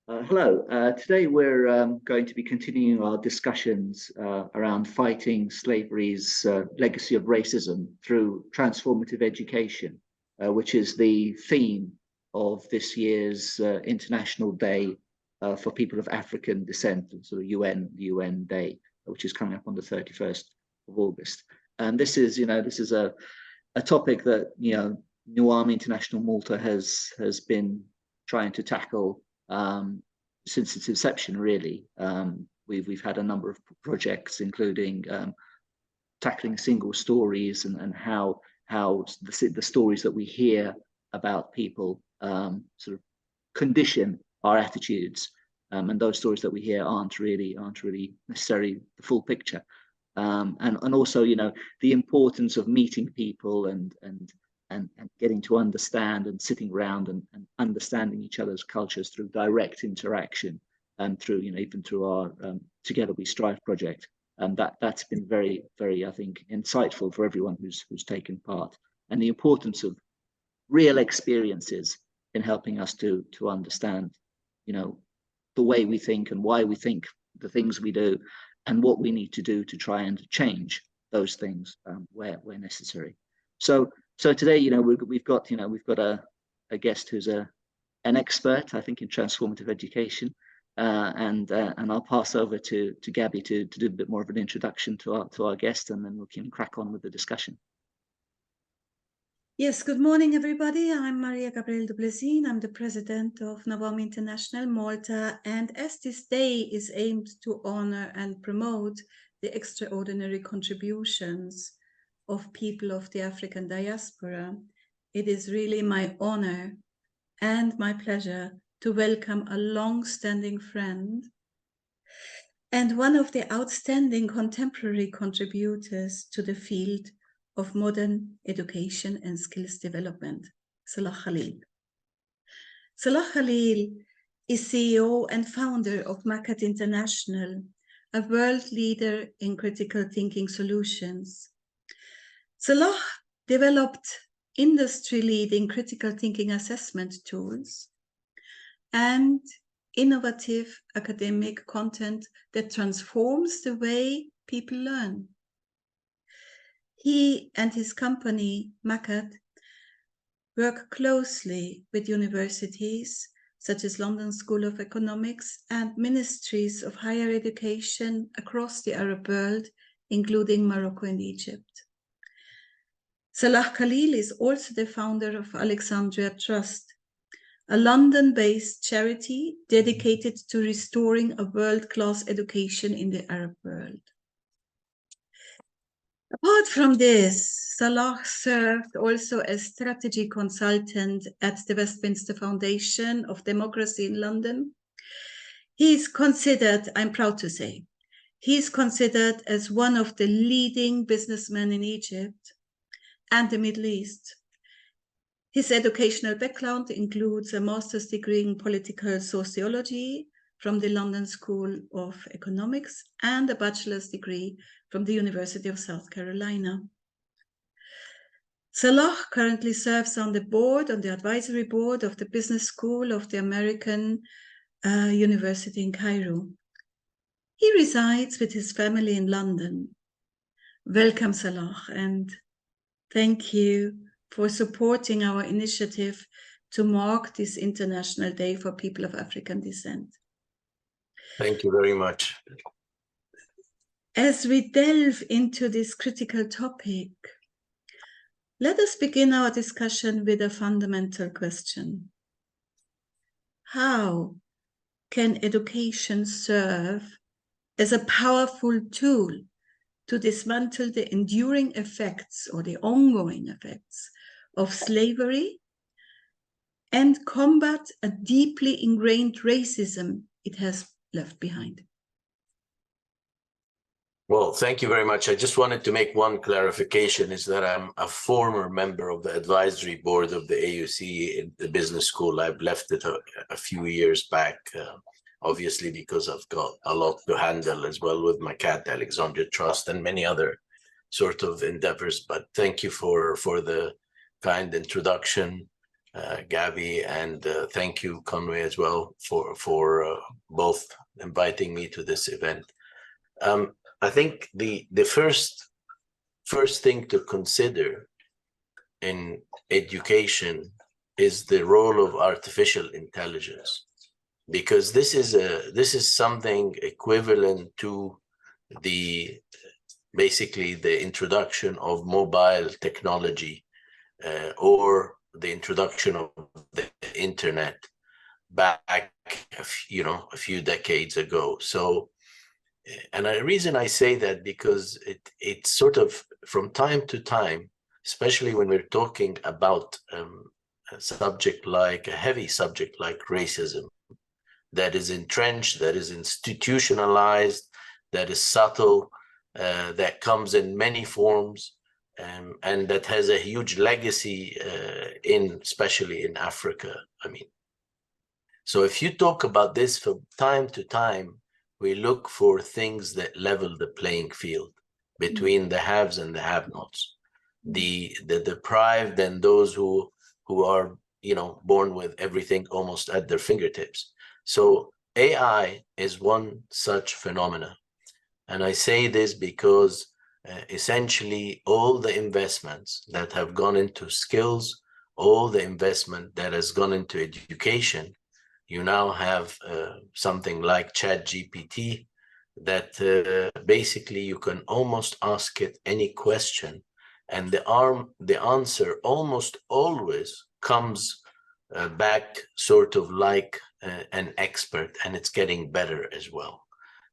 Hello. Today we're going to be continuing our discussions around fighting slavery's legacy of racism through transformative education, which is the theme of this year's International Day for People of African Descent, sort of UN Day, which is coming up on the 31st of August. And this is, a topic that NWAMI International Malta has been trying to tackle since its inception, really. We've had a number of projects, including tackling single stories and how the stories that we hear about people sort of condition our attitudes, and those stories that we hear aren't really necessarily the full picture. And also, the importance of meeting people and getting to understand and sitting around and understanding each other's cultures through direct interaction and through, even through our Together We Strive project. And that's been very, very, I think, insightful for everyone who's taken part. And the importance of real experiences in helping us to understand, the way we think and why we think the things we do and what we need to do to try and change those things where necessary. So today, we've got a guest who's an expert, I think, in transformative education, and I'll pass over to Gabby to do a bit more of an introduction to our guest, and then we can crack on with the discussion. Yes, good morning, everybody. I'm Maria Gabriel Dublessin. I'm the president of NWAMI International Malta, and as this day is aimed to honor and promote the extraordinary contributions of people of the African diaspora, it is really my honor and my pleasure to welcome a long-standing friend and one of the outstanding contemporary contributors to the field of modern education and skills development, Salah Khalil. Salah Khalil is CEO and founder of MACAT International, a world leader in critical thinking solutions. Salah developed industry-leading critical thinking assessment tools and innovative academic content that transforms the way people learn. He and his company, MACAT, work closely with universities such as London School of Economics and ministries of higher education across the Arab world, including Morocco and Egypt. Salah Khalil is also the founder of Alexandria Trust, a London-based charity dedicated to restoring a world-class education in the Arab world. Apart from this, Salah served also as strategy consultant at the Westminster Foundation of Democracy in London. He is considered, I'm proud to say, he is considered as one of the leading businessmen in Egypt and the Middle East. His educational background includes a master's degree in political sociology from the London School of Economics and a bachelor's degree from the University of South Carolina. Salah currently serves on the advisory board of the Business School of the American University in Cairo. He resides with his family in London. Welcome, Salah, and thank you for supporting our initiative to mark this International Day for People of African Descent. Thank you very much. As we delve into this critical topic, let us begin our discussion with a fundamental question. How can education serve as a powerful tool to dismantle the enduring effects or the ongoing effects of slavery and combat a deeply ingrained racism it has left behind? Well, thank you very much. I just wanted to make one clarification, is that I'm a former member of the advisory board of the AUC in the business school. I've left it a few years back, obviously because I've got a lot to handle as well with MACAT, Alexandria Trust, and many other sort of endeavors. But thank you for the kind introduction. Gabby, and thank you, Conway, as well, for both inviting me to this event. I think the first thing to consider in education is the role of artificial intelligence, because this is something equivalent to basically the introduction of mobile technology or the introduction of the internet back a few decades ago. So, and the reason I say that, because it's sort of from time to time, especially when we're talking about a subject like a heavy subject like racism, that is entrenched, that is institutionalized, that is subtle, that comes in many forms, and that has a huge legacy especially in Africa. I mean, so if you talk about this from time to time, we look for things that level the playing field between the haves and the have-nots, the deprived and those who are born with everything almost at their fingertips. So AI is one such phenomena, and I say this because essentially all the investments that have gone into skills, all the investment that has gone into education, you now have something like ChatGPT that basically you can almost ask it any question, and the answer almost always comes back sort of like an expert, and it's getting better as well.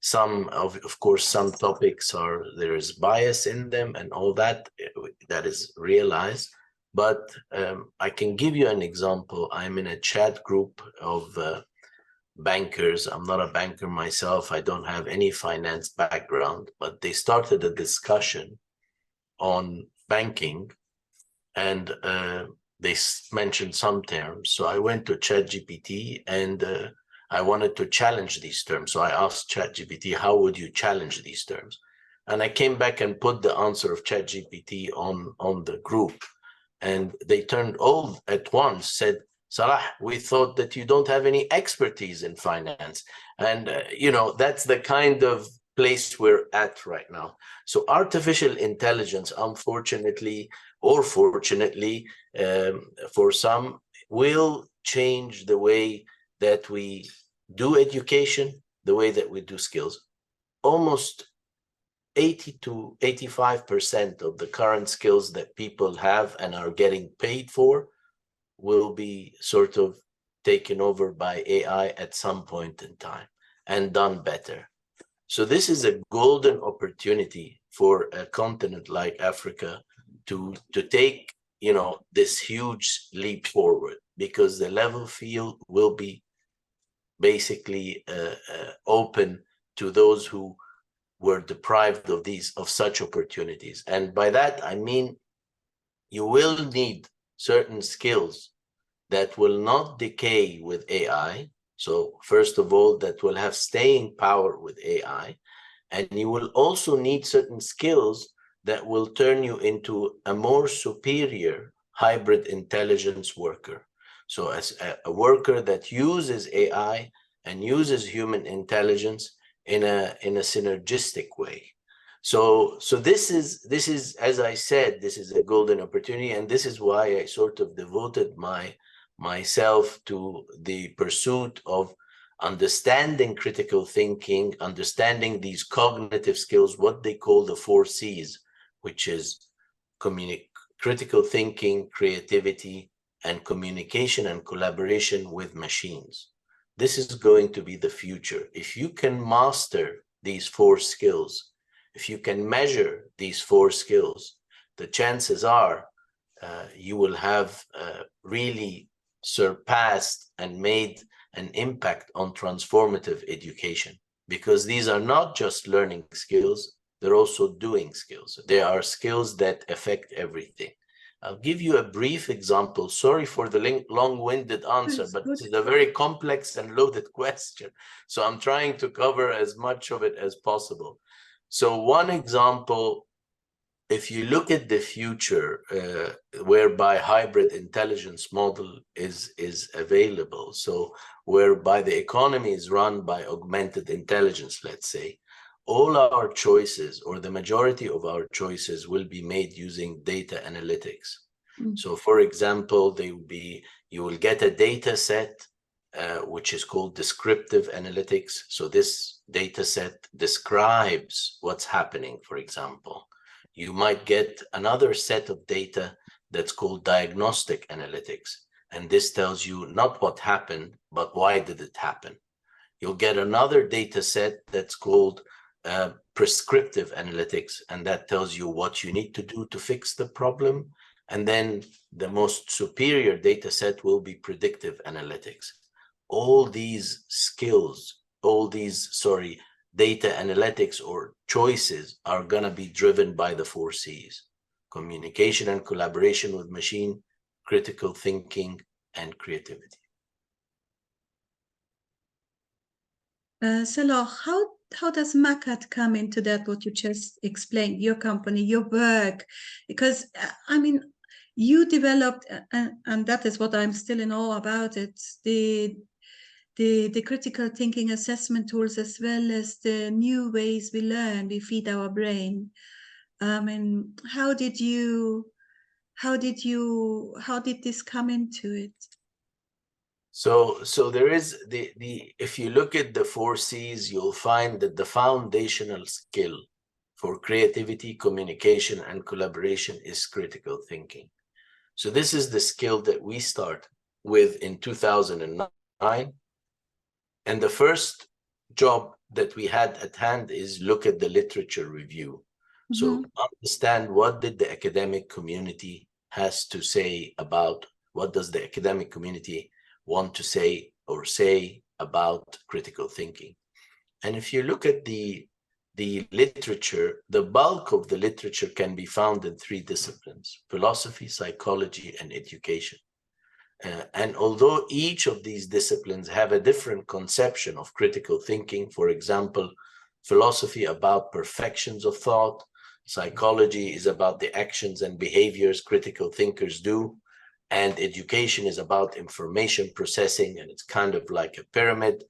Some of course, some topics there is bias in them and all that is realized. But I can give you an example. I'm in a chat group of bankers. I'm not a banker myself. I don't have any finance background, but they started a discussion on banking, and they mentioned some terms. So I went to ChatGPT and I wanted to challenge these terms. So I asked ChatGPT, how would you challenge these terms? And I came back and put the answer of ChatGPT on the group. And they turned all at once, said, Salah, we thought that you don't have any expertise in finance. And, that's the kind of place we're at right now. So artificial intelligence, unfortunately, or fortunately, for some, will change the way that we do education, the way that we do skills. Almost 80 to 85% of the current skills that people have and are getting paid for will be sort of taken over by AI at some point in time and done better. So this is a golden opportunity for a continent like Africa to take, this huge leap forward, because the level field will be basically open to those who were deprived of such opportunities. And by that, I mean, you will need certain skills that will not decay with AI. So first of all, that will have staying power with AI. And you will also need certain skills that will turn you into a more superior hybrid intelligence worker. So as a worker that uses AI and uses human intelligence in a synergistic way. So this is, as I said, this is a golden opportunity, and this is why I sort of devoted myself to the pursuit of understanding critical thinking, understanding these cognitive skills, what they call the 4 C's, which is critical thinking, creativity, and communication and collaboration with machines. This is going to be the future. If you can master these 4 skills, if you can measure these 4 skills, the chances are you will have really surpassed and made an impact on transformative education, because these are not just learning skills, they're also doing skills. They are skills that affect everything. I'll give you a brief example. Sorry for the long-winded answer, but this is a very complex and loaded question. So I'm trying to cover as much of it as possible. So one example if you look at the future, whereby hybrid intelligence model is available, so whereby the economy is run by augmented intelligence, let's say, all our choices or the majority of our choices will be made using data analytics. So for example, you will get a data set which is called descriptive analytics. So this data set describes what's happening, for example. You might get another set of data that's called diagnostic analytics. And this tells you not what happened, but why did it happen. You'll get another data set that's called prescriptive analytics, and that tells you what you need to do to fix the problem. And then the most superior data set will be predictive analytics. All these skills, data analytics or choices are going to be driven by the 4 C's: communication and collaboration with machine, critical thinking, and creativity. Salah, how does MACAT come into that, what you just explained, your company, your work? Because, I mean, you developed, and that is what I'm still in awe about it, the critical thinking assessment tools, as well as the new ways we learn, we feed our brain. And how did this come into it? So there is if you look at the 4 C's, you'll find that the foundational skill for creativity, communication, and collaboration is critical thinking. So this is the skill that we start with in 2009. And the first job that we had at hand is look at the literature review. So understand what did the academic community has to say about, what does the academic community want to say about critical thinking. And if you look at the literature, the bulk of the literature can be found in 3 disciplines: philosophy, psychology, and education. And although each of these disciplines have a different conception of critical thinking, for example, philosophy about perfections of thought, psychology is about the actions and behaviors critical thinkers do, and education is about information processing, and it's kind of like a pyramid.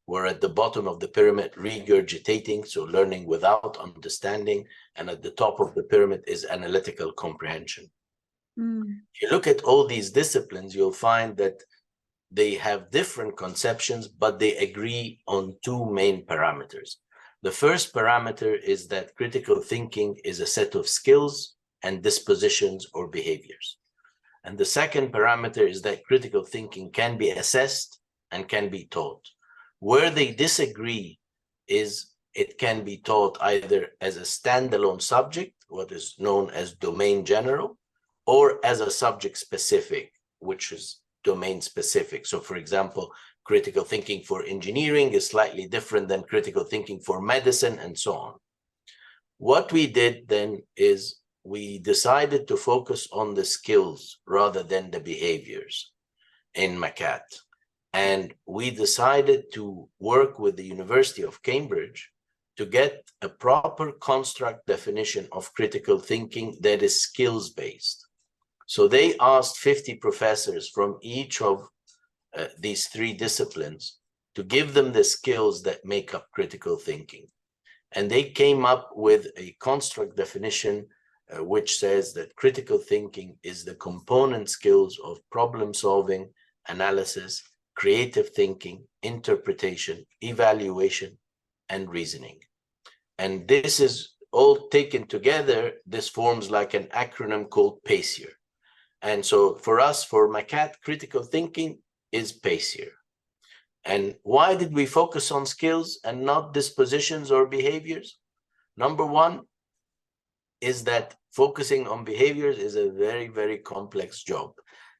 We're at the bottom of the pyramid regurgitating, so learning without understanding, and at the top of the pyramid is analytical comprehension. If you look at all these disciplines, you'll find that they have different conceptions, but they agree on 2 main parameters. The first parameter is that critical thinking is a set of skills and dispositions or behaviors. And the second parameter is that critical thinking can be assessed and can be taught. Where they disagree is it can be taught either as a standalone subject, what is known as domain general, or as a subject specific, which is domain specific. So for example, critical thinking for engineering is slightly different than critical thinking for medicine, and so on. What we did then is we decided to focus on the skills rather than the behaviors in MACAT. And we decided to work with the University of Cambridge to get a proper construct definition of critical thinking that is skills-based. So they asked 50 professors from each of these 3 disciplines to give them the skills that make up critical thinking. And they came up with a construct definition which says that critical thinking is the component skills of problem solving, analysis, creative thinking, interpretation, evaluation, and reasoning. And this is all taken together. This forms like an acronym called PACER. And so for us, for MACAT, critical thinking is PACER. And why did we focus on skills and not dispositions or behaviors? Number one is that focusing on behaviors is a very, very complex job.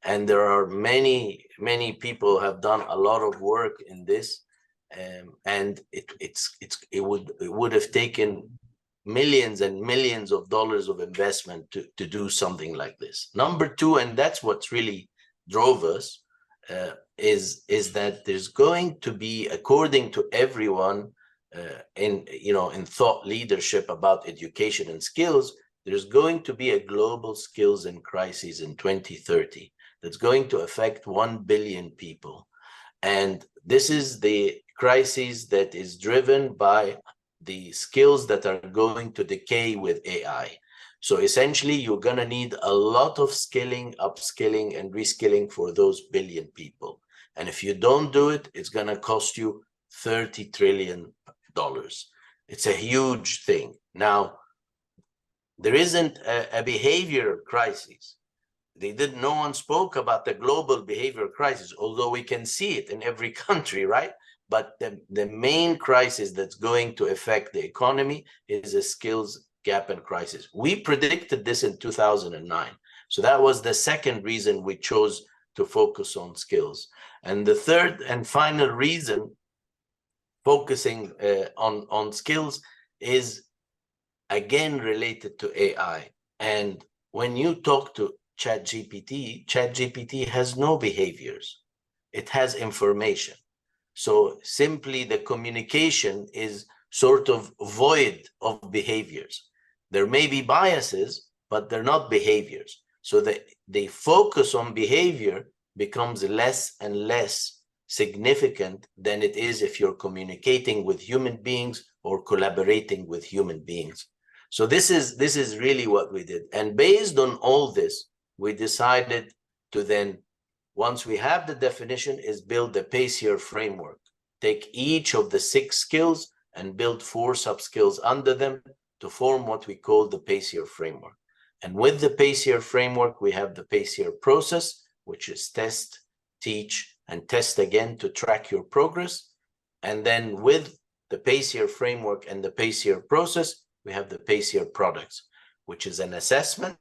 And there are many people have done a lot of work in this. And it would have taken millions and millions of dollars of investment to do something like this. Number two, and that's what really drove us, is that there's going to be, according to everyone in thought leadership about education and skills, there's going to be a global skills and crisis in 2030 that's going to affect 1 billion people. And this is the crisis that is driven by the skills that are going to decay with AI. So essentially, you're going to need a lot of skilling, upskilling, and reskilling for those billion people. And if you don't do it, it's going to cost you $30 trillion. It's a huge thing. Now, there isn't a behavior crisis. No one spoke about the global behavior crisis, although we can see it in every country, right? But the main crisis that's going to affect the economy is a skills gap and crisis. We predicted this in 2009. So that was the second reason we chose to focus on skills. And the third and final reason focusing on skills is again related to AI. And when you talk to ChatGPT has no behaviors. It has information. So simply the communication is sort of void of behaviors. There may be biases, but they're not behaviors. So the focus on behavior becomes less and less significant than it is if you're communicating with human beings or collaborating with human beings. So this is really what we did. And based on all this, we decided to then, once we have the definition, is build the PACER framework. Take each of the 6 skills and build 4 sub-skills under them to form what we call the PACER framework. And with the PACER framework, we have the PACER process, which is test, teach, and test again to track your progress. And then with the PACER framework and the PACER process, we have the PACER products, which is an assessment,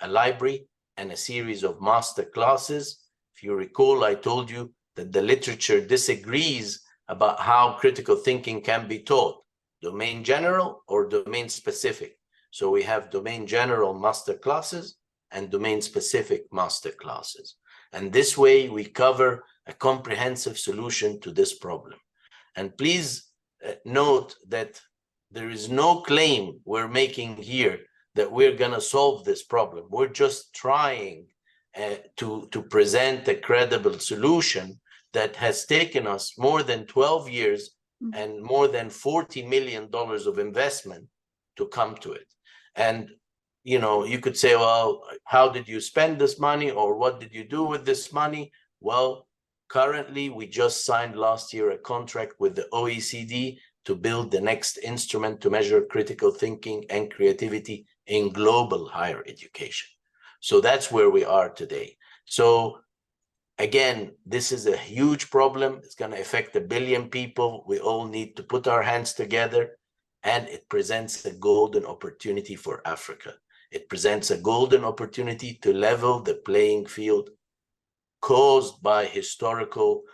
a library, and a series of master classes. If you recall, I told you that the literature disagrees about how critical thinking can be taught, domain general or domain specific. So we have domain general master classes and domain specific master classes. And this way we cover a comprehensive solution to this problem. And please note that there is no claim we're making here that we're going to solve this problem. We're just trying to present a credible solution that has taken us more than 12 years and more than $40 million of investment to come to it. And, you know, you could say, well, how did you spend this money, or what did you do with this money? Well, currently, we just signed last year a contract with the OECD to build the next instrument to measure critical thinking and creativity in global higher education. So that's where we are today. So again, this is a huge problem. It's going to affect 1 billion people. We all need to put our hands together, and it presents a golden opportunity for Africa. It presents a golden opportunity to level the playing field caused by historical,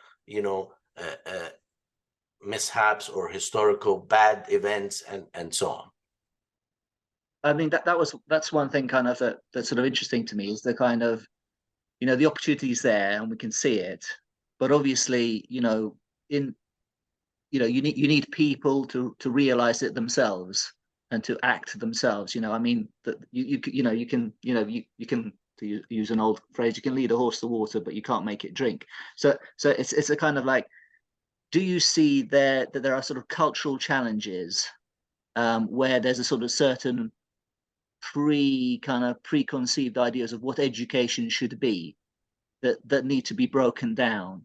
mishaps or historical bad events and so on. I mean, that's one thing kind of that's sort of interesting to me, is the kind of, the opportunity is there and we can see it, but obviously, you need people to realize it themselves and to act themselves. I mean, that you can to use an old phrase, you can lead a horse to water, but you can't make it drink. So it's a kind of like, do you see that there are sort of cultural challenges where there's a sort of certain preconceived ideas of what education should be that need to be broken down,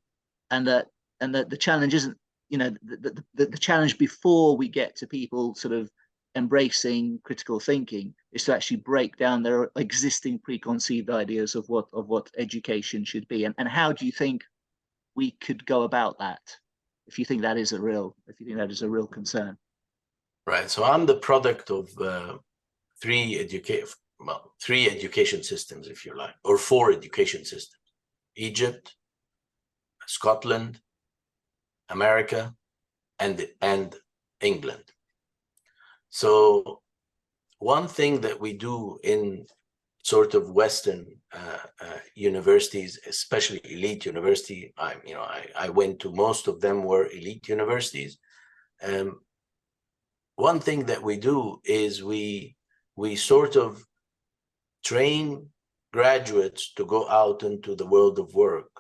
and that the challenge isn't, the challenge before we get to people sort of embracing critical thinking is to actually break down their existing preconceived ideas of what education should be, and how do you think we could go about that, if you think that is a real concern? Right. So I'm the product of three education systems, if you like, or 4 education systems: Egypt, Scotland, America, and England. So one thing that we do in sort of Western universities, especially elite university, I went to most of them were elite universities. One thing that we do is we we sort of train graduates to go out into the world of work,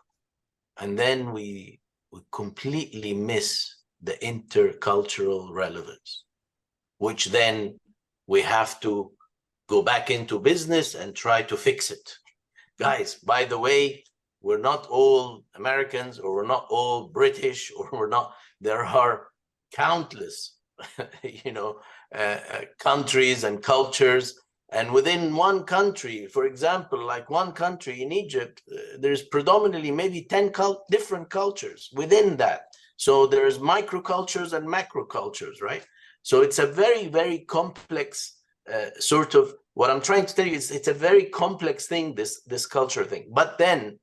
and then we completely miss the intercultural relevance, which then we have to go back into business and try to fix it. Guys, by the way, we're not all Americans, or we're not all British, or we're not, there are countless, countries and cultures. And within one country, for example, like one country in Egypt, there's predominantly maybe 10 different cultures within that. So there's microcultures and macrocultures, right? So it's a very, very complex sort of, what I'm trying to tell you is it's a very complex thing, this culture thing. But then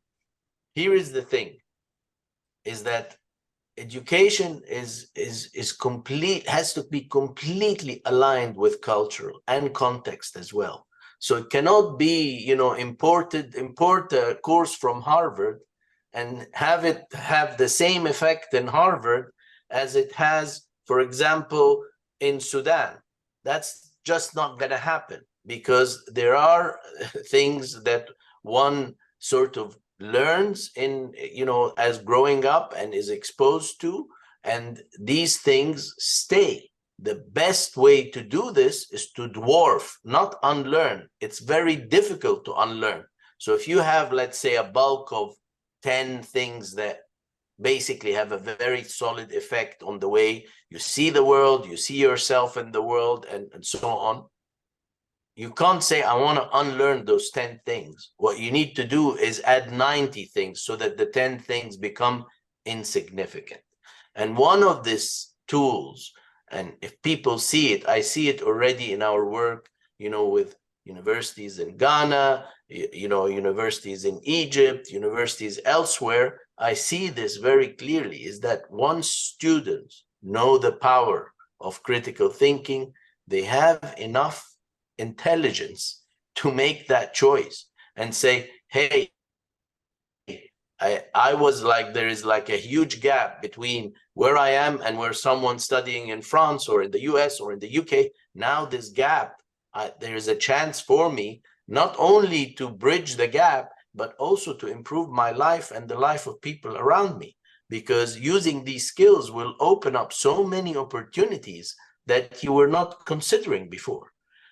here is the thing, is that education has to be completely aligned with cultural and context as well. So it cannot be, import a course from Harvard and have it have the same effect in Harvard as it has, for example, in Sudan. That's just not going to happen, because there are things that one sort of learns in, as growing up and is exposed to, and these things stay. The best way to do this is to dwarf, not unlearn. It's very difficult to unlearn. So if you have, let's say, a bulk of 10 things that basically have a very solid effect on the way you see the world, you see yourself in the world, and so on, you can't say, I want to unlearn those 10 things. What you need to do is add 90 things so that the 10 things become insignificant. And one of these tools, and if people see it, I see it already in our work, with universities in Ghana, universities in Egypt, universities elsewhere, I see this very clearly, is that once students know the power of critical thinking, they have enough intelligence to make that choice and say, hey, I was like, there is like a huge gap between where I am and where someone studying in France or in the US or in the UK. Now this gap, there is a chance for me not only to bridge the gap, but also to improve my life and the life of people around me, because using these skills will open up so many opportunities that you were not considering before.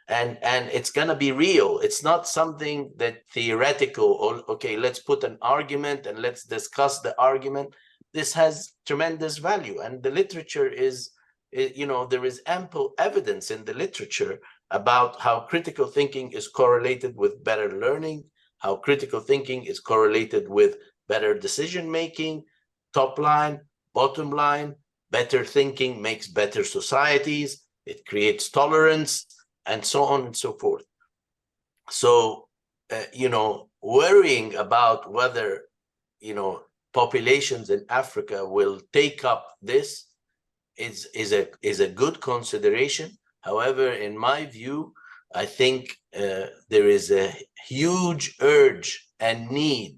And it's going to be real. It's not something that theoretical, or okay, let's put an argument and let's discuss the argument. This has tremendous value, and the literature is, there is ample evidence in the literature about how critical thinking is correlated with better learning, how critical thinking is correlated with better decision making, top line, bottom line. Better thinking makes better societies. It creates tolerance, and so on and so forth. So, worrying about whether, populations in Africa will take up this is a good consideration. However, in my view, I think there is a huge urge and need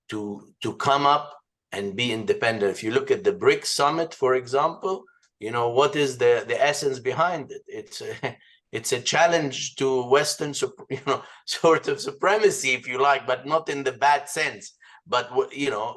to come up and be independent. If you look at the BRICS summit, for example, what is the essence behind it? It's a challenge to Western, sort of supremacy, if you like, but not in the bad sense. But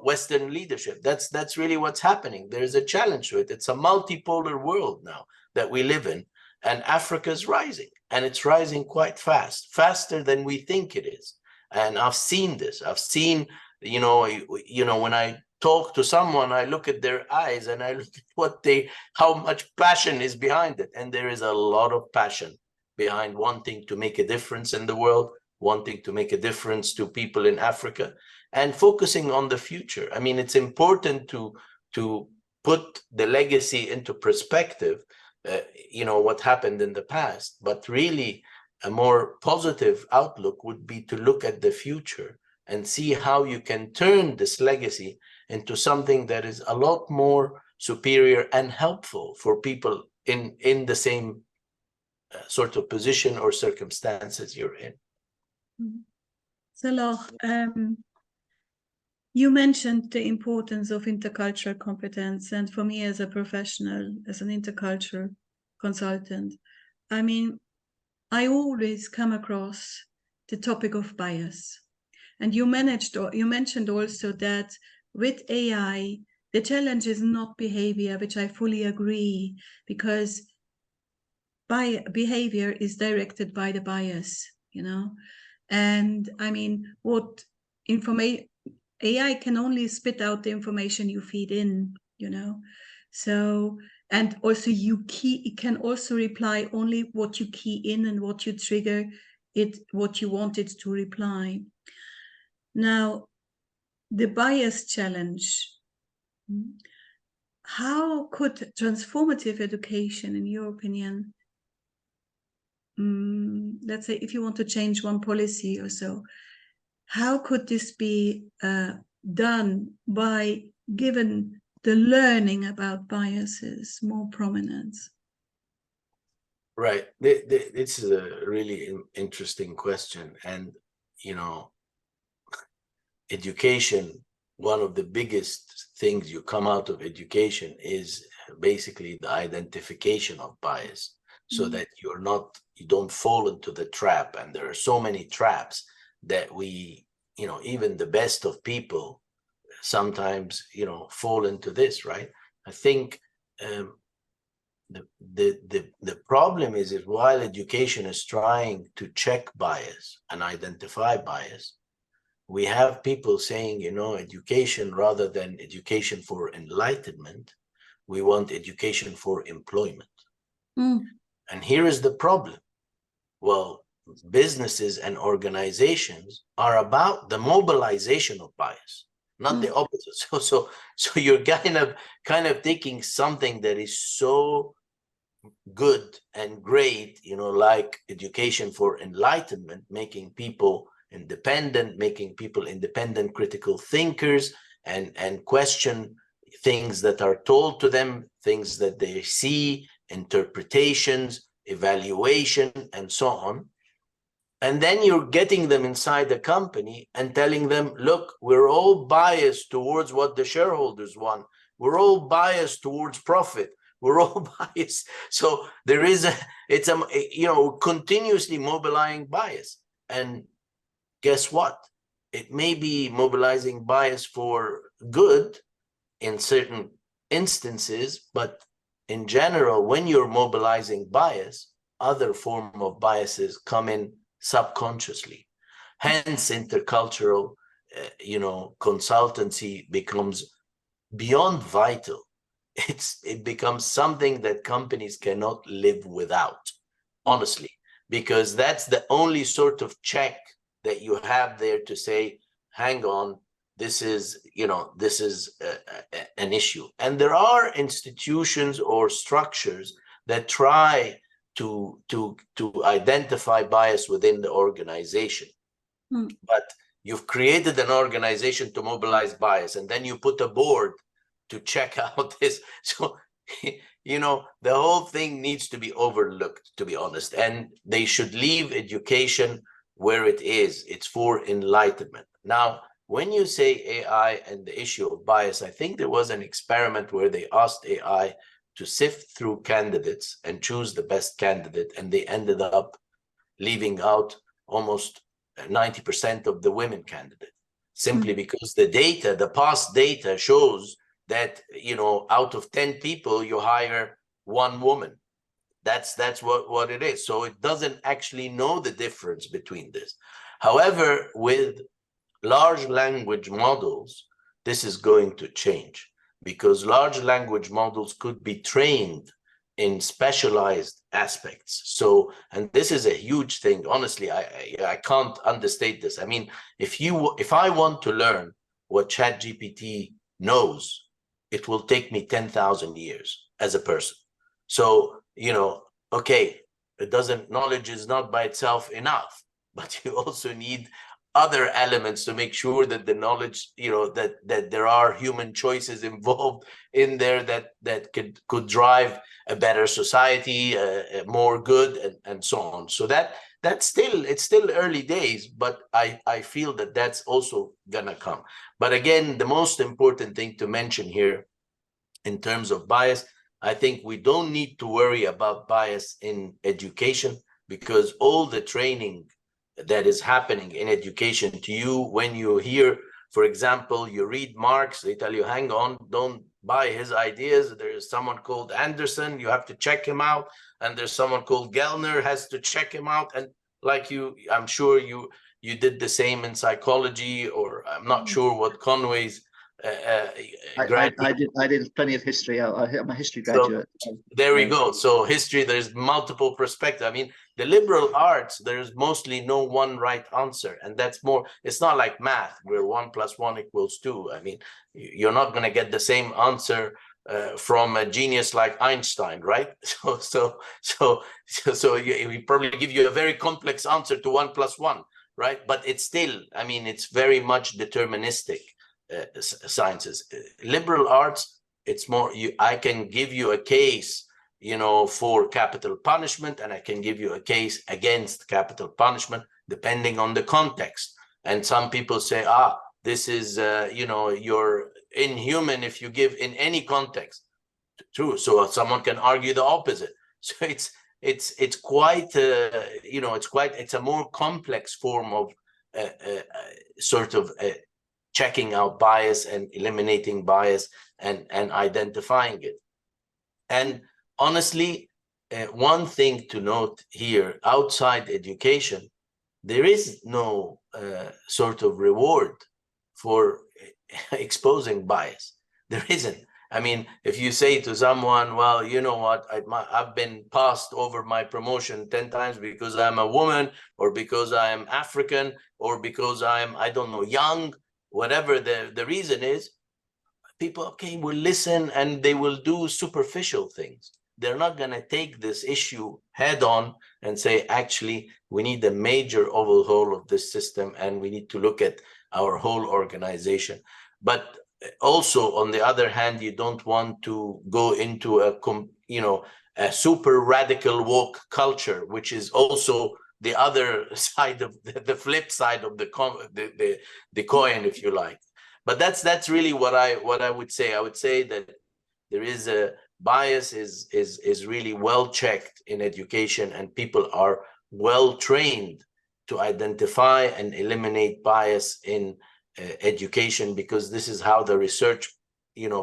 Western leadership. That's really what's happening. There's a challenge to it. It's a multipolar world now that we live in, and Africa's rising, and it's rising quite fast, faster than we think it is. And I've seen this. I've seen, when I talk to someone, I look at their eyes and I look at how much passion is behind it, and there is a lot of passion behind wanting to make a difference in the world, wanting to make a difference to people in Africa, and focusing on the future. I mean, it's important to put the legacy into perspective, what happened in the past, but really a more positive outlook would be to look at the future and see how you can turn this legacy into something that is a lot more superior and helpful for people in the same sort of position or circumstances you're in. Salah, you mentioned the importance of intercultural competence, and for me as a professional, as an intercultural consultant, I mean, I always come across the topic of bias. And you mentioned also that with AI, the challenge is not behavior, which I fully agree, because behavior is directed by the bias, you know. And I mean, what information AI can only spit out the information you feed in, you know. So, and also it can also reply only what you key in and what you trigger it, what you want it to reply. Now, the bias challenge. How could transformative education, in your opinion, let's say if you want to change one policy or so, how could this be done by giving the learning about biases more prominence? Right. This is a really interesting question. And, you know, education, one of the biggest things you come out of education is basically the identification of bias, so that you don't fall into the trap. And there are so many traps that we, you know, even the best of people sometimes, you know, fall into this, right? I think the problem is while education is trying to check bias and identify bias, we have people saying, you know, education rather than education for enlightenment, we want education for employment. And here is the problem. Well, businesses and organizations are about the mobilization of bias, not the opposite. So you're kind of taking something that is so good and great, you know, like education for enlightenment, making people independent, critical thinkers, and question things that are told to them, things that they see, interpretations, evaluation, and so on. And then you're getting them inside the company and telling them, look, we're all biased towards what the shareholders want. We're all biased towards profit. We're all biased. So there is continuously mobilizing bias. And guess what? It may be mobilizing bias for good in certain instances, but in general, when you're mobilizing bias, other form of biases come in subconsciously. Hence, intercultural, consultancy becomes beyond vital. It becomes something that companies cannot live without, honestly, because that's the only sort of check that you have there to say, hang on, this is an issue. And there are institutions or structures that try to identify bias within the organization. But you've created an organization to mobilize bias, and then you put a board to check out this. So, the whole thing needs to be overlooked, to be honest. And they should leave education where it is. It's for enlightenment. Now, when you say AI and the issue of bias, I think there was an experiment where they asked AI to sift through candidates and choose the best candidate, and they ended up leaving out almost 90% of the women candidate, simply because the past data shows that, out of 10 people, you hire one woman. That's what it is. So it doesn't actually know the difference between this. However, with large language models, this is going to change, because large language models could be trained in specialized aspects. So, and this is a huge thing. Honestly, I can't understate this. I mean, if I want to learn what ChatGPT knows, it will take me 10,000 years as a person. So, okay, knowledge is not by itself enough, but you also need other elements to make sure that the knowledge, that there are human choices involved in there that could drive a better society, more good, and so on. So it's still early days, but I feel that that's also gonna come. But again, the most important thing to mention here in terms of bias, I think we don't need to worry about bias in education. because all the training that is happening in education to you, when you hear, for example, you read Marx, they tell you, hang on, don't buy his ideas. There's someone called Anderson, you have to check him out. And there's someone called Gellner, has to check him out. And like you, I'm sure you did the same in psychology, or I'm not sure what Conway's I did plenty of history. I'm a history graduate. So, there we go. So history, there's multiple perspectives. I mean, the liberal arts, there's mostly no one right answer. And that's more, it's not like math where 1 + 1 = 2. I mean, you're not going to get the same answer from a genius like Einstein, right? So we probably give you a very complex answer to 1 + 1, right? But it's still, I mean, it's very much deterministic. Sciences. Liberal arts, it's more, I can give you a case, you know, for capital punishment, and I can give you a case against capital punishment depending on the context. And some people say, this is you know, you're inhuman if you give in any context. True. So someone can argue the opposite. So it's quite you know, it's a more complex form of sort of checking out bias and eliminating bias and identifying it. And honestly, one thing to note here, outside education, there is no sort of reward for exposing bias. There isn't. I mean, if you say to someone, well, you know what, I've been passed over my promotion 10 times because I'm a woman, or because I'm African, or because I'm, I don't know, young, whatever the reason is, people, okay, will listen and they will do superficial things. They're not going to take this issue head on and say, actually, we need a major overhaul of this system and we need to look at our whole organization. But also, on the other hand, you don't want to go into a super radical woke culture, which is also the other side of the flip side of the coin, if you like. But that's really what I would say. I would say that there is a bias is really well checked in education, and people are well trained to identify and eliminate bias in education, because this is how the research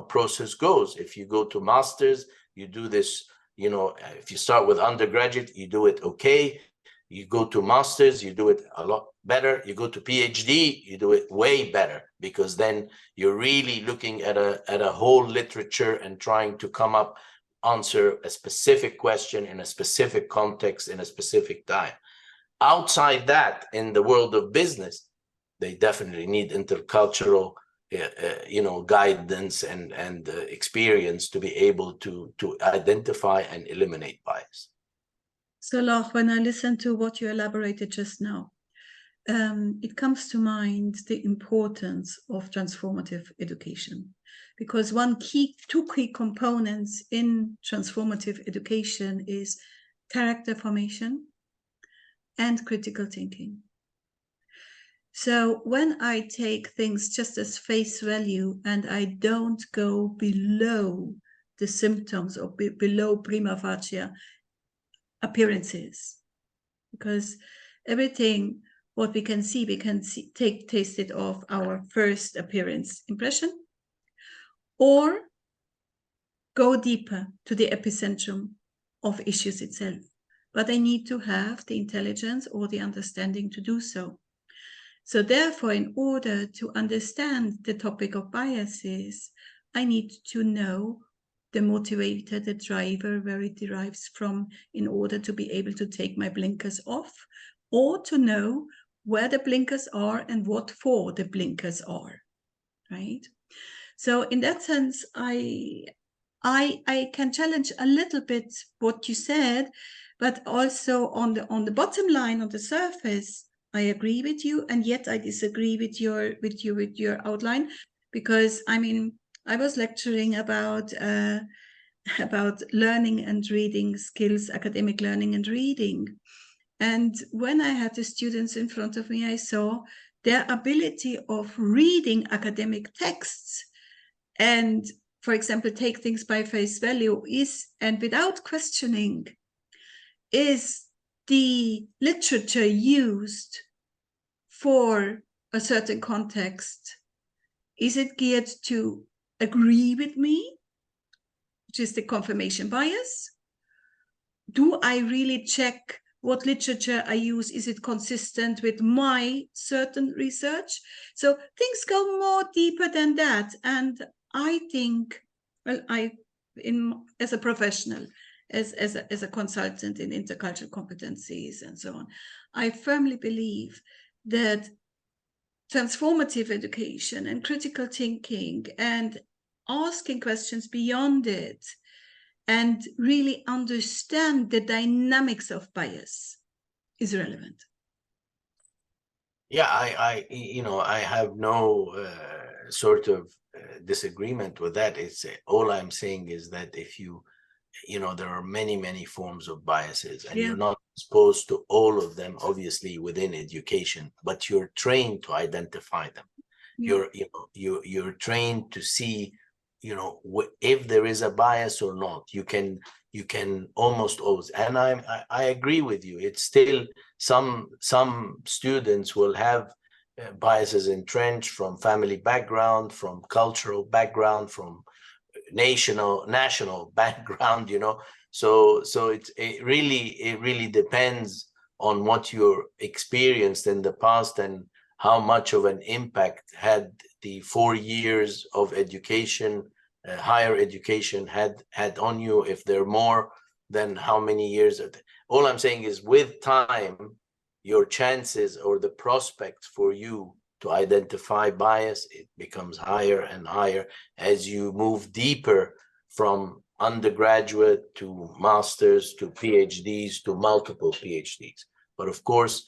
process goes. If you go to masters, you do this, if you start with undergraduate, you do it okay. You go to masters, you do it a lot better. You go to PhD, you do it way better, because then you're really looking at a whole literature and trying to answer a specific question in a specific context in a specific time. Outside that, in the world of business, they definitely need intercultural guidance and experience to be able to identify and eliminate bias. Salah, when I listen to what you elaborated just now, it comes to mind the importance of transformative education, because two key components in transformative education is character formation and critical thinking. So when I take things just as face value and I don't go below the symptoms or below prima facie appearances, because everything what we can see taste it of our first appearance impression, or go deeper to the epicentrum of issues itself. But I need to have the intelligence or the understanding to do so. So therefore, in order to understand the topic of biases, I need to know the motivator, the driver, where it derives from, in order to be able to take my blinkers off, or to know where the blinkers are and what for the blinkers are, right? So in that sense, I can challenge a little bit what you said, but also on the bottom line, on the surface, I agree with you, and yet I disagree with your outline, because I mean, I was lecturing about learning and reading skills, academic learning and reading. And when I had the students in front of me, I saw their ability of reading academic texts and, for example, take things by face value and without questioning, is the literature used for a certain context, is it geared to agree with me, which is the confirmation bias? Do I really check what literature I use? Is it consistent with my certain research? So things go more deeper than that. And I think, well, as a professional, as a consultant in intercultural competencies and so on, I firmly believe that transformative education and critical thinking and asking questions beyond it and really understand the dynamics of bias is relevant. Yeah, I have no sort of disagreement with that. It's all I'm saying is that if there are many forms of biases, and you're not exposed to all of them, obviously, within education, but you're trained to identify them. You're trained to see, if there is a bias or not. You can almost always, and I agree with you. It's still some students will have biases entrenched from family background, from cultural background, from national background, so it really depends on what you experienced in the past and how much of an impact had the 4 years of education, higher education had on you. If they're more, then how many years. All I'm saying is, with time, your chances or the prospect for you to identify bias, it becomes higher and higher as you move deeper from undergraduate to masters to PhDs to multiple PhDs. But of course,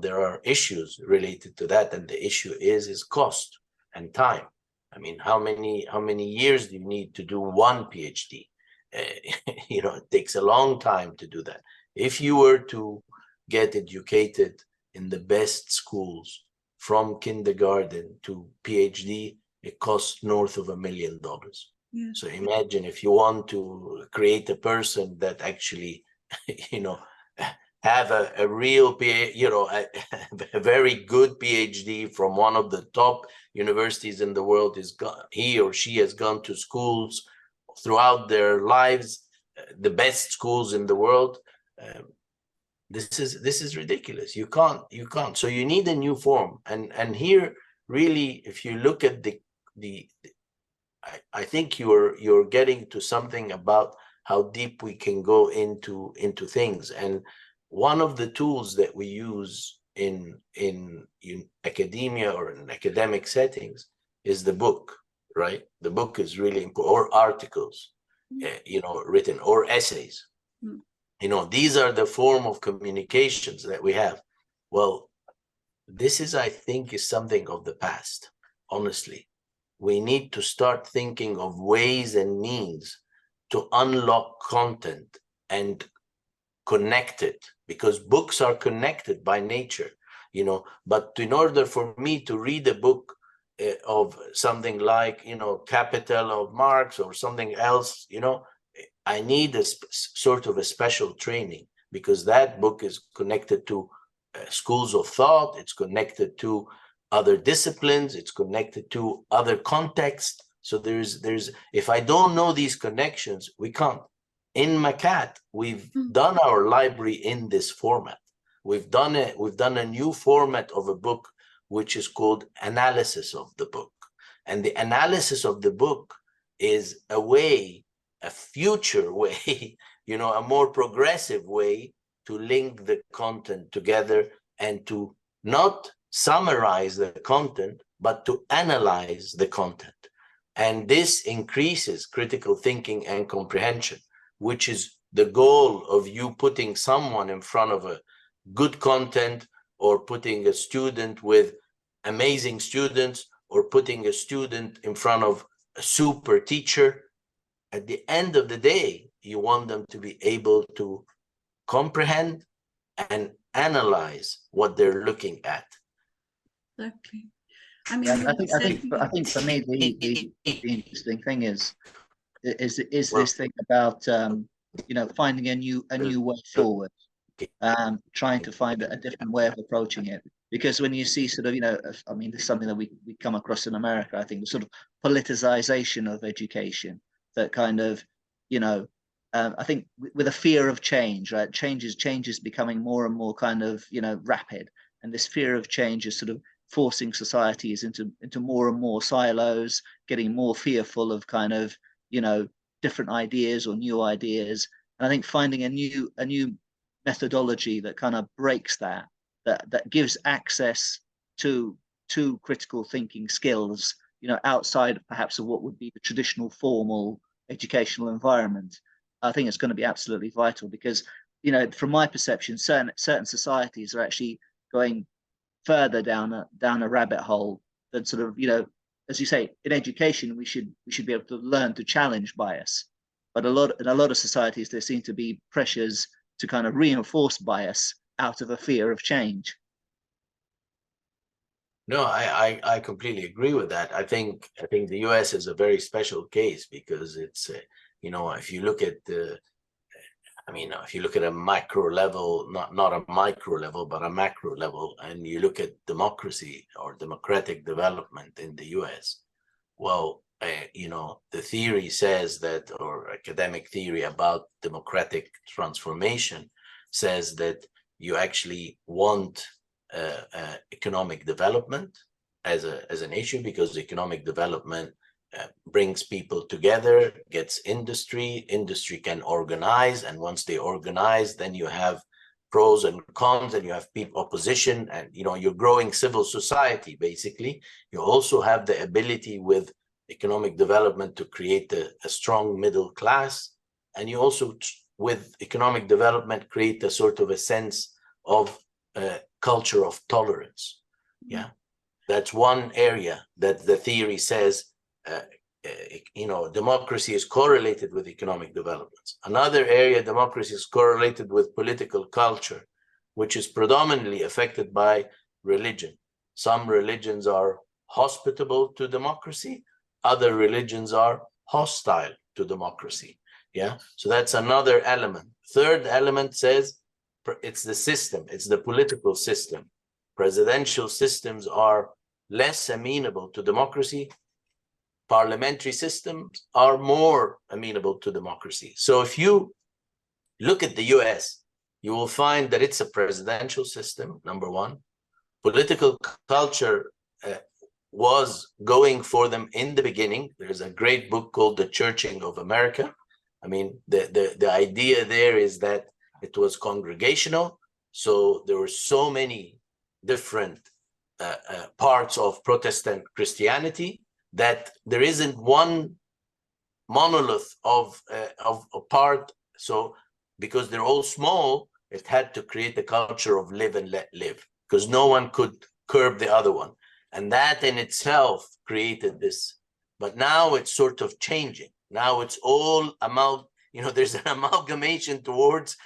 there are issues related to that, and the issue is cost and time. I mean, how many years do you need to do one PhD? It takes a long time to do that. If you were to get educated in the best schools, from kindergarten to PhD, it costs north of $1 million. Yeah. So imagine if you want to create a person that actually, have a real a very good PhD from one of the top universities in the world, he or she has gone to schools throughout their lives, the best schools in the world. This is ridiculous. You can't. So you need a new form. And here, really, if you look at I think you're getting to something about how deep we can go into things. And one of the tools that we use in academia or in academic settings is the book, right? The book is really important, or articles, written, or essays. These are the form of communications that we have. Well, this is, I think, is something of the past, honestly. We need to start thinking of ways and means to unlock content and connect it, because books are connected by nature, but in order for me to read a book of something like, Capital of Marx or something else, I need a sort of a special training, because that book is connected to schools of thought, it's connected to other disciplines, it's connected to other contexts. So there's if I don't know these connections, we can't. In MACAT, we've done our library in this format. We've done a new format of a book, which is called analysis of the book. And the analysis of the book is a future way, a more progressive way to link the content together and to not summarize the content, but to analyze the content. And this increases critical thinking and comprehension, which is the goal of you putting someone in front of a good content, or putting a student with amazing students, or putting a student in front of a super teacher. At the end of the day, you want them to be able to comprehend and analyze what they're looking at. Exactly. I mean, I think for me the interesting thing is this thing about finding a new way forward. trying to find a different way of approaching it. Because when you see sort of, I mean, this is something that we come across in America, I think, the sort of politicization of education that kind of, I think with a fear of change, right? Change is becoming more and more kind of, rapid. And this fear of change is sort of forcing societies into more and more silos, getting more fearful of kind of, different ideas or new ideas. And I think finding a new methodology that kind of breaks that gives access to critical thinking skills, outside perhaps of what would be the traditional formal educational environment. I think it's going to be absolutely vital because, from my perception, certain societies are actually going further down a rabbit hole than sort of, as you say, in education, we should be able to learn to challenge bias. But in a lot of societies, there seem to be pressures to kind of reinforce bias out of a fear of change. No, I completely agree with that. I think the US is a very special case because it's, if you look at if you look at a macro level, not a micro level, but a macro level, and you look at democracy or democratic development in the US, well, the theory says that, or academic theory about democratic transformation says that you actually want economic development as an issue, because economic development brings people together, gets industry can organize, and once they organize, then you have pros and cons, and you have people opposition, and you're growing civil society. Basically, you also have the ability with economic development to create a strong middle class, and you also with economic development create a sort of a sense of culture of tolerance. Yeah, that's one area that the theory says democracy is correlated with economic developments. Another area, democracy is correlated with political culture, which is predominantly affected by religion. Some religions are hospitable to democracy, other religions are hostile to democracy. Yeah, so that's another element. Third element says it's the system, it's the political system. Presidential systems are less amenable to democracy. Parliamentary systems are more amenable to democracy. So if you look at the US, you will find that it's a presidential system, number one. Political culture was going for them in the beginning. There's a great book called The Churching of America. I mean, the idea there is that it was congregational. So there were so many different parts of Protestant Christianity that there isn't one monolith of a part. So because they're all small, it had to create a culture of live and let live, because no one could curb the other one. And that in itself created this. But now it's sort of changing. Now it's all there's an amalgamation towards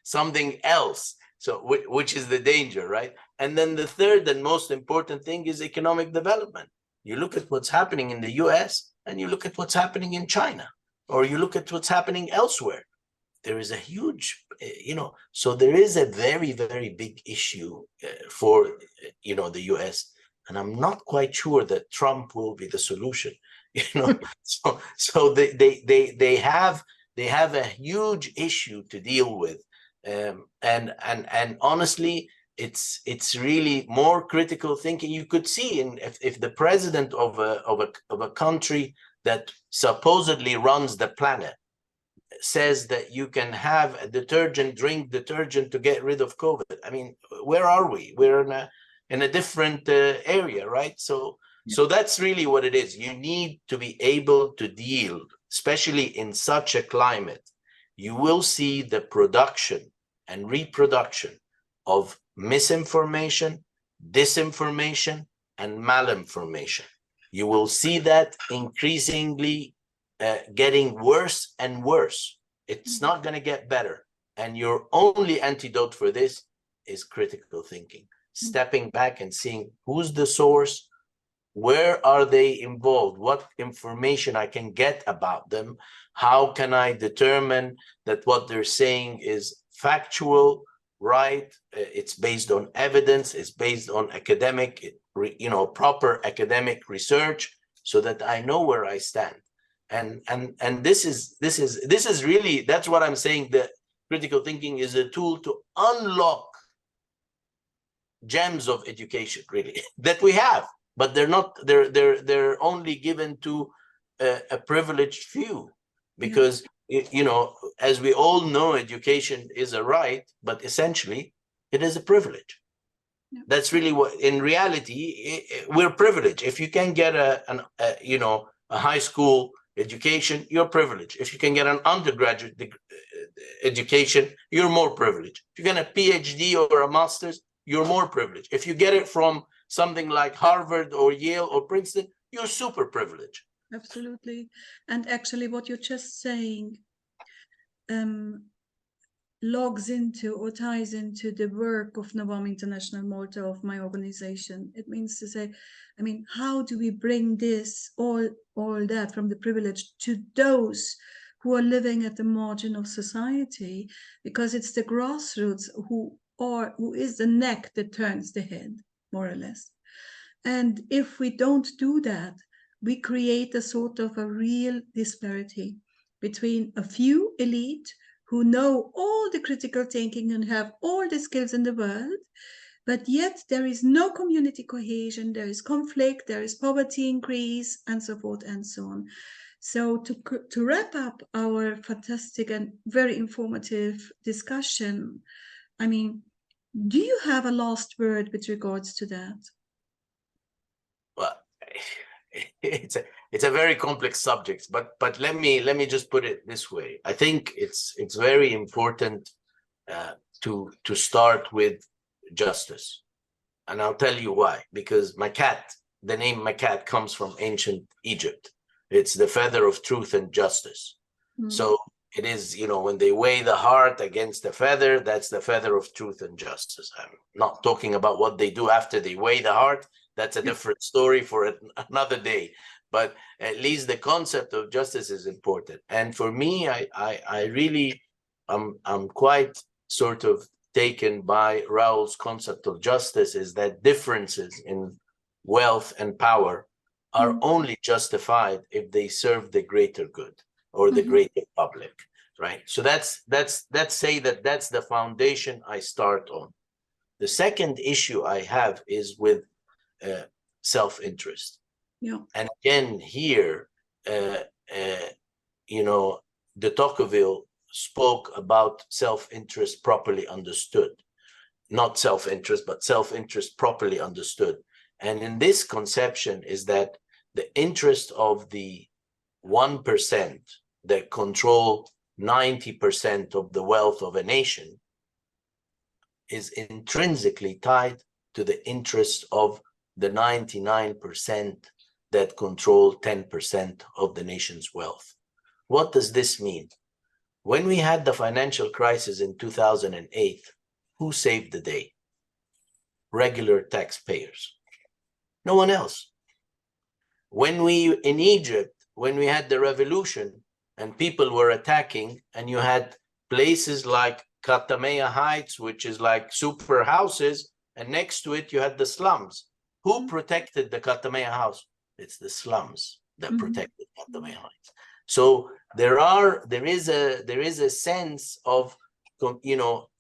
something else. So which is the danger, right? And then the third and most important thing is economic development. You look at what's happening in the US and you look at what's happening in China, or you look at what's happening elsewhere. There is a huge, so there is a very, very big issue for, the US. And I'm not quite sure that Trump will be the solution, So they have a huge issue to deal with. And honestly, it's really more critical thinking. You could see if the president of a country that supposedly runs the planet says that you can have a drink detergent to get rid of COVID. I mean, where are we? We're in a different area, right? So that's really what it is. You need to be able to deal, especially in such a climate. You will see the production and reproduction of misinformation, disinformation, and malinformation. You will see that increasingly getting worse and worse. It's not going to get better. And your only antidote for this is critical thinking, stepping back and seeing who's the source, where are they involved, what information I can get about them, how can I determine that what they're saying is factual, right. It's based on evidence. It's based on academic, proper academic research, so that I know where I stand. And this is really, that's what I'm saying. That critical thinking is a tool to unlock gems of education, really, that we have, but they're only given to a privileged few, because as we all know, education is a right, but essentially it is a privilege. That's really what, in reality, we're privileged. If you can get a high school education, you're privileged. If you can get an undergraduate education, you're more privileged. If you get a PhD or a master's, you're more privileged. If you get it from something like Harvard or Yale or Princeton, you're super privileged. Absolutely. And actually what you're just saying logs into or ties into the work of NWAMI International Malta, of my organization. It means to say, I mean, how do we bring this, all that from the privilege to those who are living at the margin of society? Because it's the grassroots who is the neck that turns the head, more or less. And if we don't do that, we create a sort of a real disparity between a few elite who know all the critical thinking and have all the skills in the world, but yet there is no community cohesion, there is conflict, there is poverty increase, and so forth and so on. So to wrap up our fantastic and very informative discussion, I mean, do you have a last word with regards to that? Well, it's a very complex subject, but let me just put it this way. I think it's very important to start with justice, and I'll tell you why. Because MACAT, the name MACAT comes from ancient Egypt. It's the feather of truth and justice. So it is, when they weigh the heart against the feather, that's the feather of truth and justice. I'm not talking about what they do after they weigh the heart. That's a different story for another day. But at least the concept of justice is important. And for me, I really, I'm quite sort of taken by Raoul's concept of justice, is that differences in wealth and power are only justified if they serve the greater good or the greater public, right? So that's the foundation I start on. The second issue I have is with self-interest. And again, here, de Tocqueville spoke about self-interest properly understood. Not self-interest, but self-interest properly understood. And in this conception is that the interest of the 1% that control 90% of the wealth of a nation is intrinsically tied to the interest of the 99% that control 10% of the nation's wealth. What does this mean? When we had the financial crisis in 2008, who saved the day? Regular taxpayers. No one else. In Egypt, when we had the revolution and people were attacking, and you had places like Katamea Heights, which is like super houses, and next to it you had the slums. Who protected the Katamea house? It's the slums that protected Katamea Heights. So there is a sense of,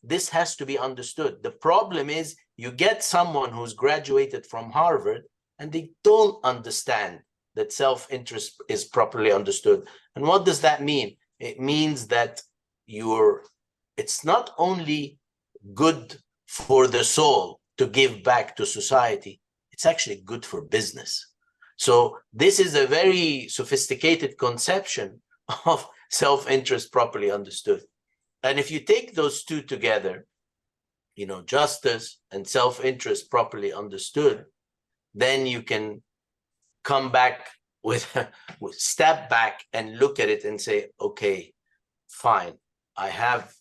this has to be understood. The problem is you get someone who's graduated from Harvard and they don't understand that self-interest is properly understood. And what does that mean? It means that it's not only good for the soul to give back to society, it's actually good for business. So this is a very sophisticated conception of self-interest properly understood. And if you take those two together, justice and self-interest properly understood, then you can come back with step back and look at it and say, okay, fine, I have,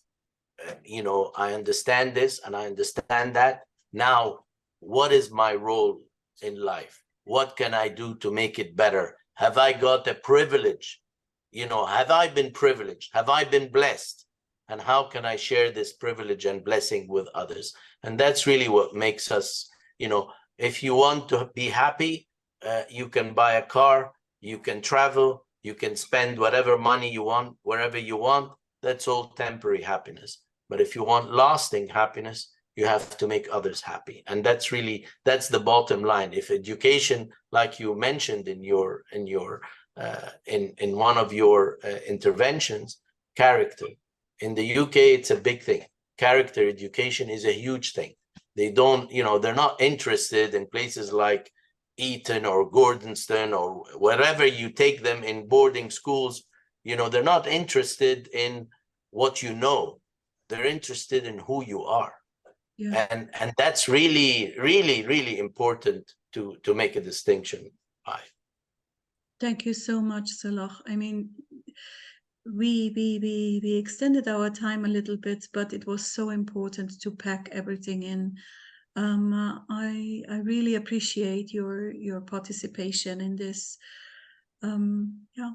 I understand this and I understand that. Now, what is my role in life? What can I do to make it better? Have I got a privilege? Have I been privileged? Have I been blessed and how can I share this privilege and blessing with others? And that's really what makes us, you know, if you want to be happy, you can buy a car, you can travel, you can spend whatever money you want, wherever you want. That's all temporary happiness. But if you want lasting happiness, you have to make others happy. And that's the bottom line. If education, like you mentioned in one of your interventions, character. In the UK, it's a big thing. Character education is a huge thing. They don't, you know, they're not interested in places like Eton or Gordonston or wherever you take them in boarding schools. You know, they're not interested in what you know. They're interested in who you are. Yeah. And that's really, really, really important to make a distinction. Thank you so much, Salah. I mean, we extended our time a little bit, but it was so important to pack everything in. I really appreciate your participation in this. Yeah.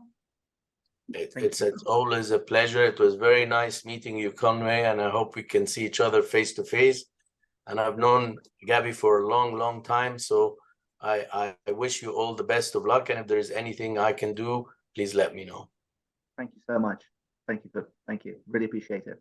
It's always a pleasure. It was very nice meeting you, Conway, and I hope we can see each other face to face. And I've known Gabby for a long, long time, so I wish you all the best of luck. And if there is anything I can do, please let me know. Thank you so much. Thank you. Really appreciate it.